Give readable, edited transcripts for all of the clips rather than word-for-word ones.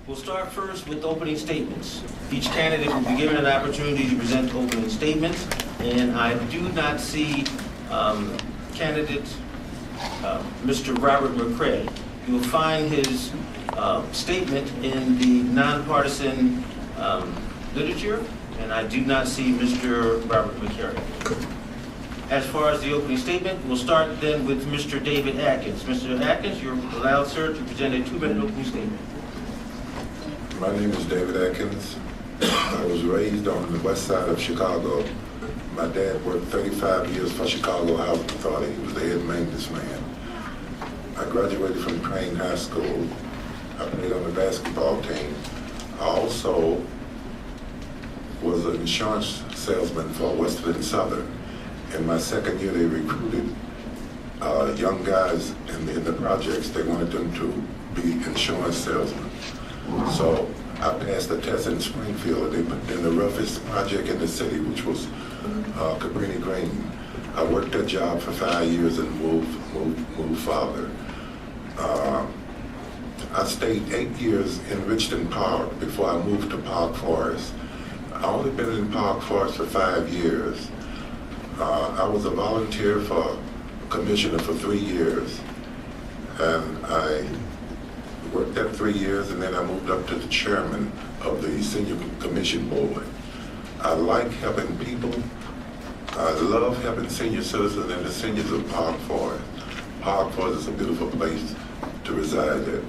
We'll start first with opening statements. Each candidate will be given an opportunity to present opening statements, and I do not see candidate Mr. Robert McCray. You will find his statement in the nonpartisan literature, and I do not see Mr. Robert McCray. As far as the opening statement, we'll start then with Mr. David Atkins. Mr. Atkins, you're allowed, sir, to present a 2-minute opening statement. My name is David Atkins. I was raised on the west side of Chicago. My dad worked 35 years for Chicago Housing Authority. He was the head maintenance man. I graduated from Crane High School. I played on the basketball team. I also was an insurance salesman for Westfield Southern. In my second year, they recruited young guys in the projects. They wanted them to be insurance salesmen. So I passed the test in Springfield. They put in the roughest project in the city, which was Tiffani Graham. I worked that job for 5 years and moved farther. I stayed 8 years in Richmond Park before I moved to Park Forest. I only been in Park Forest for 5 years. I was a volunteer for commissioner for 3 years, and I worked that 3 years, and then I moved up to the chairman of the senior commission board. I like helping people. I love helping senior citizens and the seniors of Park Forest. Park Forest is a beautiful place to reside in.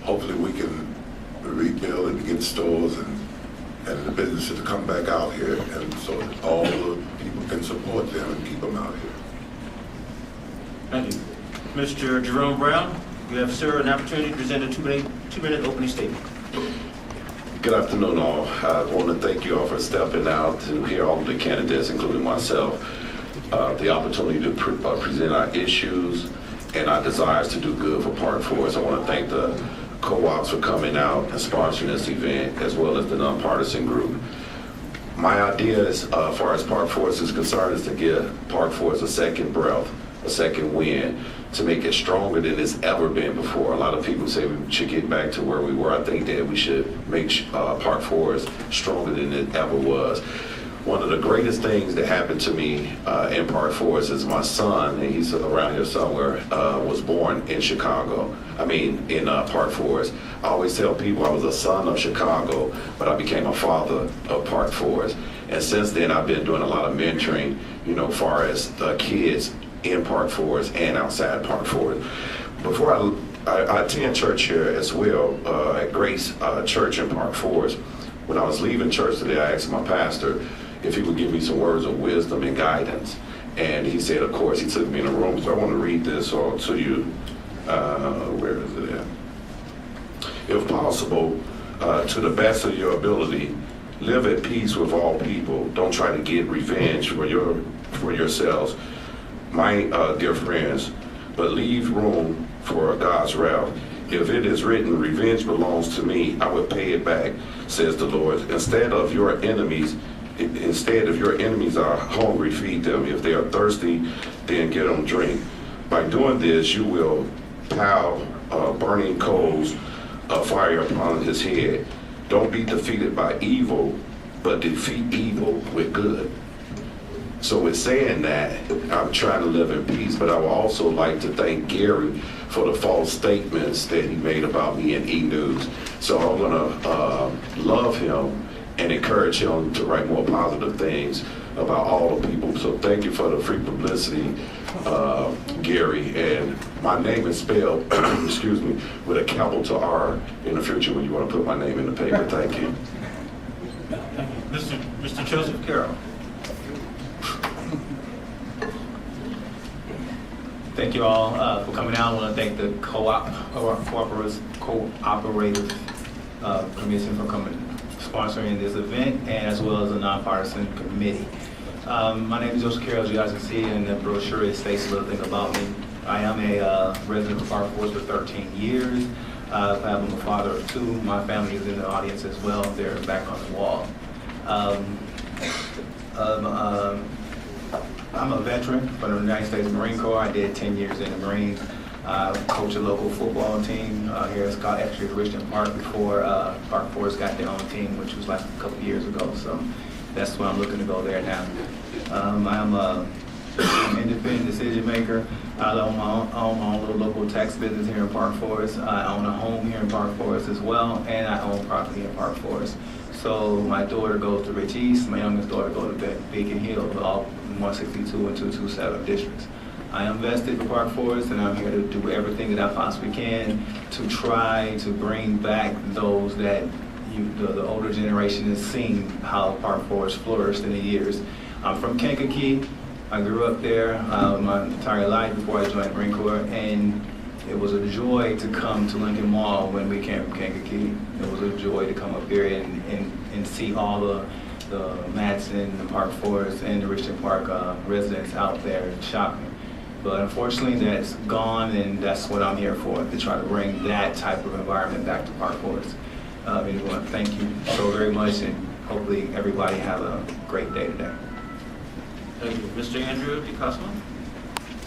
Hopefully we can rebuild and get stores and the businesses to come back out here, and so that all the people can support them and keep them out here. Thank you. Mr. JeRome Brown, you have, sir, an opportunity to present a 2-minute opening statement. Good afternoon, all. I want to thank you all for stepping out to hear all of the candidates, including myself, the opportunity to present our issues and our desires to do good for Park Forest. I want to thank the co-ops for coming out and sponsoring this event, as well as the nonpartisan group. My idea, as far as Park Forest is concerned, is to give Park Forest a second breath, a second wind, to make it stronger than it's ever been before. A lot of people say we should get back to where we were. I think that we should make Park Forest stronger than it ever was. One of the greatest things that happened to me in Park Forest is my son, and he's around here somewhere, was born in Chicago. In Park Forest. I always tell people I was a son of Chicago, but I became a father of Park Forest. And since then, I've been doing a lot of mentoring, far as kids in Park Forest and outside Park Forest. Before I attend church here as well, at Grace Church in Park Forest. When I was leaving church today, I asked my pastor if he would give me some words of wisdom and guidance. And he said, of course. He took me in a room. So I want to read this all to you. Where is it at? If possible, to the best of your ability, live at peace with all people. Don't try to get revenge for yourselves, my dear friends, but leave room for God's wrath. If it is written, revenge belongs to me, I will pay it back, says the Lord. Instead of your enemies are hungry, feed them. If they are thirsty, then get them drink. By doing this, you will pile burning coals of fire upon his head. Don't be defeated by evil, but defeat evil with good. So with saying that, I'm trying to live in peace, but I would also like to thank Gary for the false statements that he made about me in eNews. So I'm gonna love him and encourage him to write more positive things about all the people. So thank you for the free publicity, Gary. And my name is spelled, excuse me, with a capital R in the future when you want to put my name in the paper. Thank you. Mr. Joseph Carroll. Thank you all for coming out. I want to thank the cooperative commission for sponsoring this event, and as well as the nonpartisan committee. My name is Joseph Carroll. As you guys can see in the brochure, it states a little thing about me. I am a resident of Park Forest for 13 years. I'm a father of 2. My family is in the audience as well. They're back on the wall. I'm a veteran from the United States Marine Corps. I did 10 years in the Marines. Coach a local football team here. It's called actually Richmond Park before Park Forest got their own team, which was like a couple years ago. So that's why I'm looking to go there now. I'm an independent decision maker. I own my own little local tax business here in Park Forest. I own a home here in Park Forest as well, and I own property in Park Forest. So my daughter goes to Rich East, my youngest daughter goes to Beacon Hill, all 162 and 227 districts. I am vested in Park Forest, and I'm here to do everything that I possibly can to try to bring back those that the older generation has seen how Park Forest flourished in the years. I'm from Kankakee. I grew up there my entire life before I joined the Marine Corps, and it was a joy to come to Lincoln Mall when we came from Kankakee. It was a joy to come up here and see all the Madison, the Park Forest, and the Richmond Park residents out there shopping. But unfortunately, that's gone, and that's what I'm here for, to try to bring that type of environment back to Park Forest. Anyway, thank you so very much, and hopefully everybody have a great day today. Thank you. Mr. Andrew DiCosmo?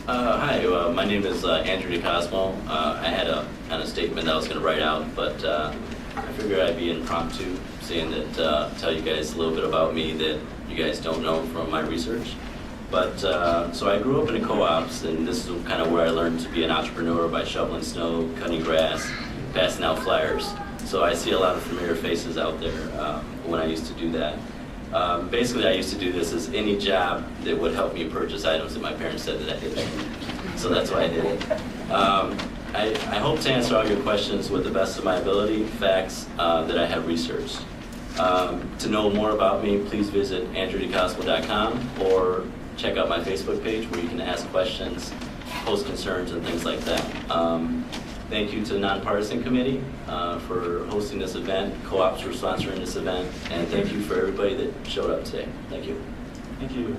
Hi, my name is Andrew DiCosmo. I had a kind of statement that I was going to write out, but I figured I'd be impromptu, saying that tell you guys a little bit about me that you guys don't know from my research. But so I grew up in a co-ops, and this is kind of where I learned to be an entrepreneur by shoveling snow, cutting grass, passing out flyers. So I see a lot of familiar faces out there when I used to do that. Basically, I used to do this as any job that would help me purchase items that my parents said that I did. So that's why I did it. I hope to answer all your questions with the best of my ability, facts that I have researched. To know more about me, please visit andrewdicosmo.com or check out my Facebook page where you can ask questions, post concerns, and things like that. Thank you to the Non-Partisan Committee for hosting this event, co-ops for sponsoring this event, and thank you for everybody that showed up today. Thank you. Thank you.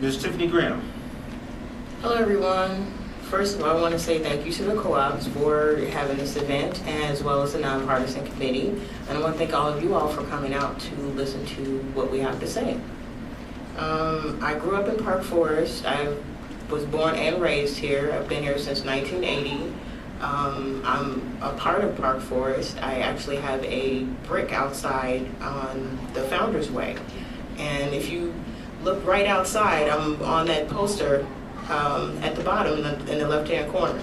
Ms. Tiffani Graham? Hello, everyone. First of all, I want to say thank you to the co-ops for having this event, as well as the Non-Partisan Committee. And I want to thank all of you all for coming out to listen to what we have to say. I grew up in Park Forest. I was born and raised here. I've been here since 1980. I'm a part of Park Forest. I actually have a brick outside on the Founders Way. And if you look right outside, I'm on that poster at the bottom in the left-hand corner.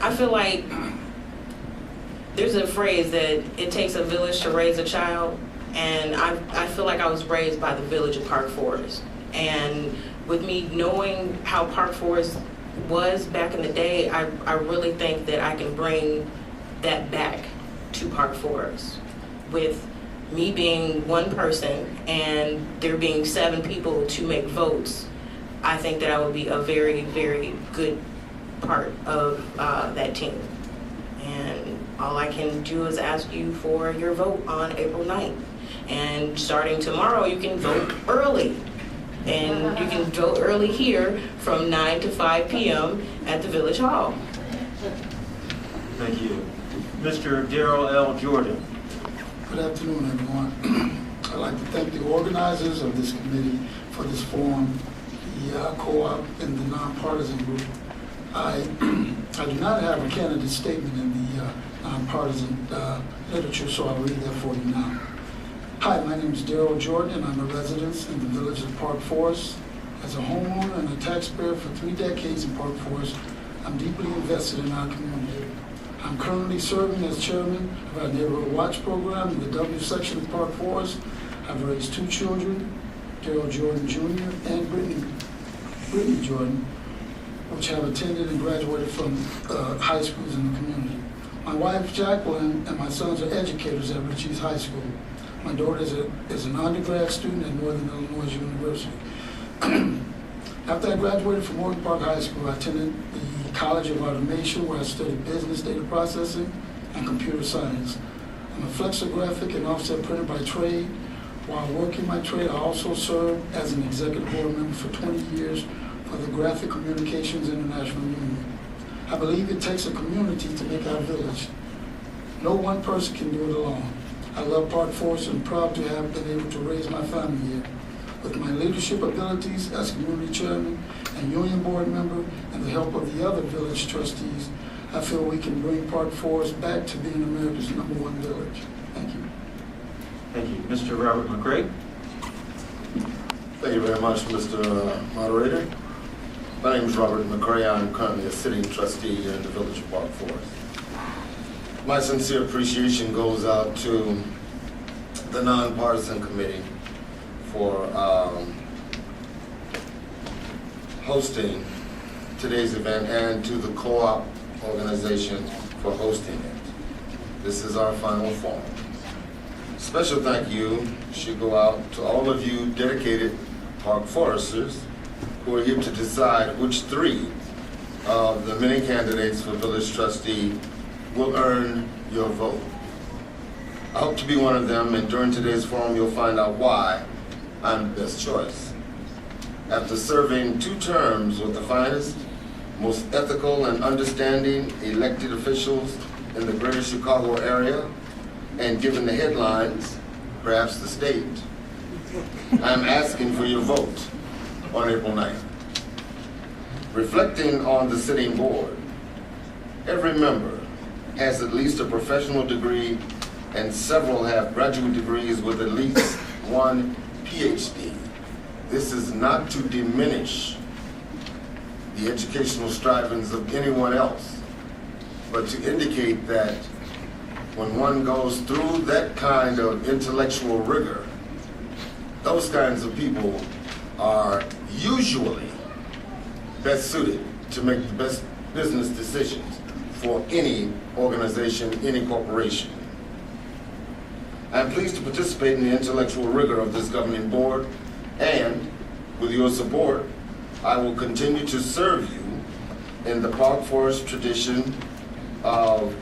I feel like there's a phrase that it takes a village to raise a child, and I feel like I was raised by the village of Park Forest. And with me knowing how Park Forest was back in the day, I really think that I can bring that back to Park Forest. With me being one person and there being 7 people to make votes, I think that I would be a very, very good part of that team. And all I can do is ask you for your vote on April 9th. And starting tomorrow, you can vote early. And you can vote early here from 9 to 5 p.m. at the Village Hall. Thank you. Mr. Darryl L. Jordan? Good afternoon, everyone. I'd like to thank the organizers of this committee for this forum, the co-op and the non-partisan group. I do not have a candidate statement in the non-partisan literature, so I'll read that for you now. Hi, my name is Darryl Jordan, and I'm a resident in the village of Park Forest. As a homeowner and a taxpayer for 3 decades in Park Forest, I'm deeply invested in our community. I'm currently serving as chairman of our Neighborhood Watch program in the W section of Park Forest. I've raised 2 children, Darryl Jordan Jr. and Brittany Jordan, which have attended and graduated from high schools in the community. My wife, Jacqueline, and my sons are educators at Rich East High School. My daughter is an undergrad student at Northern Illinois University. After I graduated from Morgan Park High School, I attended the College of Automation, where I studied business, data processing, and computer science. I'm a flexographic and offset printer by trade. While working my trade, I also served as an executive board member for 20 years for the Graphic Communications International Union. I believe it takes a community to make our village. No one person can do it alone. I love Park Forest and proud to have been able to raise my family here. With my leadership abilities as community chairman and union board member, and the help of the other village trustees, I feel we can bring Park Forest back to being America's #1 village. Thank you. Thank you. Mr. Robert McCray? Thank you very much, Mr. Moderator. My name is Robert McCray. I'm currently a sitting trustee here in the Village of Park Forest. My sincere appreciation goes out to the Non-Partisan Committee for hosting today's event, and to the co-op organization for hosting it. This is our final forum. Special thank you should go out to all of you dedicated Park Foresters who are here to decide which 3 of the many candidates for village trustee will earn your vote. I hope to be one of them, and during today's forum you'll find out why I'm the best choice. After serving 2 terms with the finest, most ethical and understanding elected officials in the greater Chicago area, and given the headlines, perhaps the state, I'm asking for your vote on April 9th. Reflecting on the sitting board, every member has at least a professional degree, and several have graduate degrees with at least 1 PhD. This is not to diminish the educational strivings of anyone else, but to indicate that when one goes through that kind of intellectual rigor, those kinds of people are usually best suited to make the best business decisions for any organization, any corporation. I'm pleased to participate in the intellectual rigor of this governing board, and with your support, I will continue to serve you in the Park Forest tradition of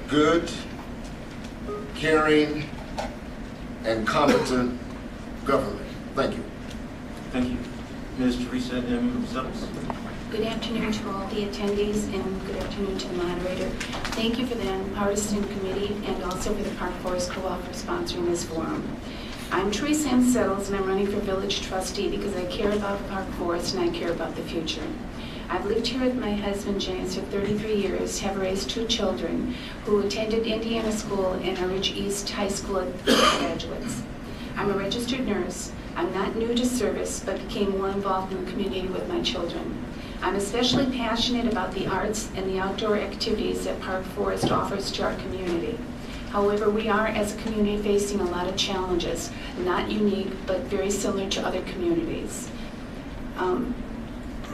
good, caring, and competent government. Thank you. Thank you. Ms. Theresa M. Simmons? Good afternoon to all the attendees, and good afternoon to the moderator. Thank you for the Non-Partisan Committee and also for the Park Forest Co-op for sponsoring this forum. I'm Theresa M. Simmons, and I'm running for Village Trustee because I care about the Park Forest and I care about the future. I've lived here with my husband James for 33 years, have raised 2 children who attended Indiana School and are Ridge East High School graduates. I'm a registered nurse. I'm not new to service, but became more involved in the community with my children. I'm especially passionate about the arts and the outdoor activities that Park Forest offers to our community. However, we are, as a community, facing a lot of challenges, not unique, but very similar to other communities.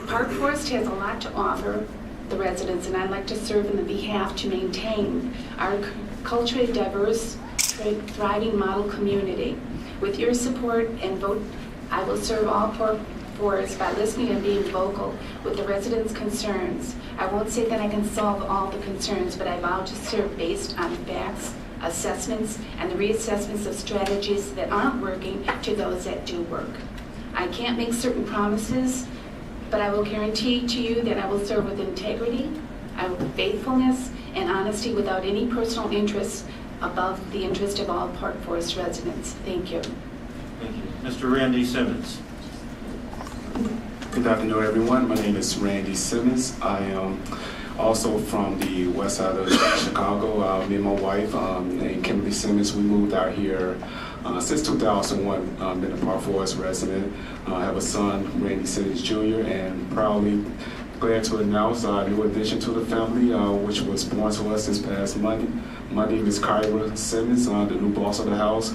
Park Forest has a lot to offer the residents, and I'd like to serve in the behalf to maintain our culturally diverse, thriving model community. With your support and vote, I will serve all Park Forest by listening and being vocal with the residents' concerns. I won't say that I can solve all the concerns, but I vow to serve based on facts, assessments, and the reassessments of strategies that aren't working to those that do work. I can't make certain promises, but I will guarantee to you that I will serve with integrity, faithfulness, and honesty without any personal interests above the interest of all Park Forest residents. Thank you. Thank you. Mr. Randy Simmons? Good afternoon, everyone. My name is Randy Simmons. I am also from the west side of Chicago. Me and my wife, named Kimberly Simmons, we moved out here since 2001, been a Park Forest resident. I have a son, Randy Simmons Jr., and proudly glad to announce a new addition to the family, which was born to us this past Monday. My name is Kyra Simmons, the new boss of the house.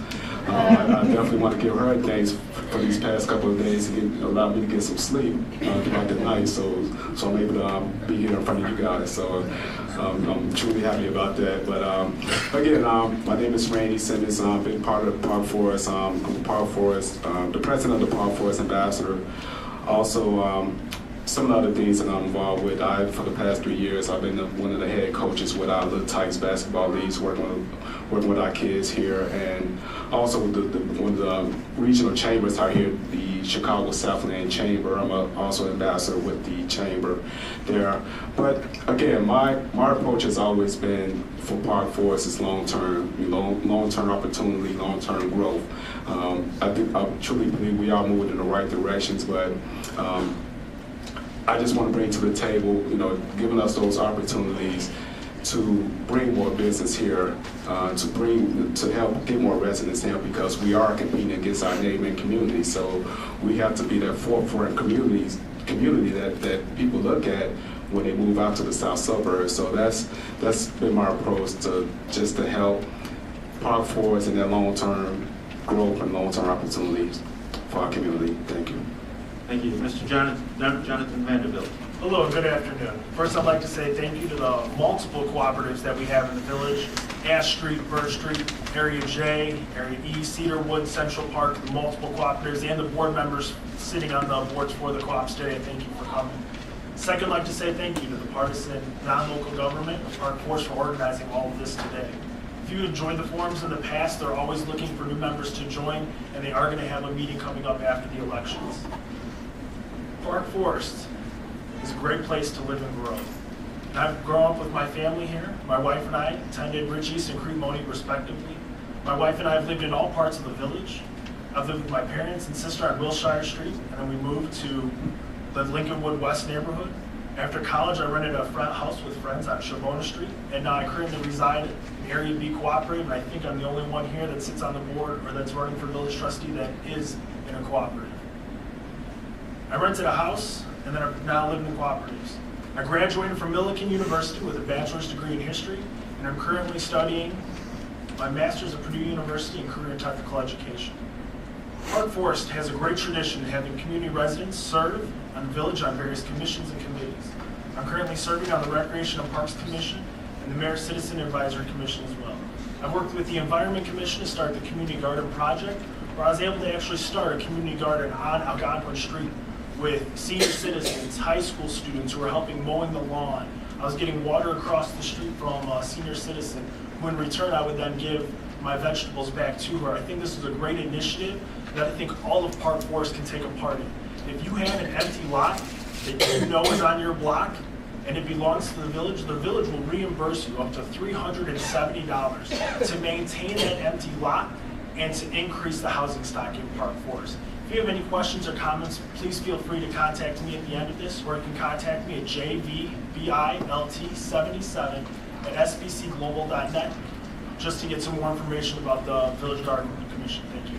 I definitely want to give her thanks for these past couple of days to allow me to get some sleep throughout the night, so I'm able to be here in front of you guys. So I'm truly happy about that. But again, my name is Randy Simmons. I've been part of Park Forest. I'm Park Forest, the president of the Park Forest Ambassador. Also some of the things that I'm involved with, for the past 3 years, I've been one of the head coaches with our Little Tykes basketball leagues, working with our kids here, and also with one of the regional chambers out here, the Chicago Southland Chamber. I'm also ambassador with the chamber there. But again, my approach has always been for Park Forest is long-term opportunity, long-term growth. I truly believe we are moving in the right directions, but I just want to bring to the table, giving us those opportunities to bring more business here, to help get more residents here, because we are competing against our neighboring communities. So we have to be that forefront community that people look at when they move out to the south suburbs. So that's been my approach to help Park Forest in their long-term growth and long-term opportunities for our community. Thank you. Thank you. Mr. Jonathan Vanderbilt. Hello, good afternoon. First, I'd like to say thank you to the multiple cooperatives that we have in the village: Ash Street, Birch Street, Area J, Area E, Cedarwood, Central Park, the multiple cooperatives, and the board members sitting on the boards for the co-ops today. Thank you for coming. Second, I'd like to say thank you to the partisan, non-local government of Park Forest for organizing all of this today. If you enjoyed the forums in the past, they're always looking for new members to join, and they are going to have a meeting coming up after the elections. Park Forest is a great place to live and grow. And I've grown up with my family here. My wife and I attended Rich East and Cremoni respectively. My wife and I have lived in all parts of the village. I've lived with my parents and sister on Wilshire Street, and then we moved to the Lincolnwood West neighborhood. After college, I rented a house with friends on Shavona Street, and now I currently reside in Area B Cooperative, and I think I'm the only one here that sits on the board or that's running for village trustee that is in a cooperative. I rented a house, and then I've now lived in cooperatives. I graduated from Millikan University with a bachelor's degree in history, and I'm currently studying my master's at Purdue University in career and technical education. Park Forest has a great tradition of having community residents serve on the village on various commissions and committees. I'm currently serving on the Recreation and Parks Commission and the Mayor's Citizen Advisory Commission as well. I've worked with the Environment Commission to start the Community Garden Project, where I was able to actually start a community garden on Algonquin Street with senior citizens, high school students who were helping mowing the lawn. I was getting water across the street from a senior citizen, who in return I would then give my vegetables back to her. I think this is a great initiative that I think all of Park Forest can take a part in. If you have an empty lot that you know is on your block and it belongs to the village will reimburse you up to $370 to maintain that empty lot and to increase the housing stock in Park Forest. If you have any questions or comments, please feel free to contact me at the end of this, or you can contact me at jvbilt77@sbcglobal.net just to get some more information about the Village Garden Commission. Thank you.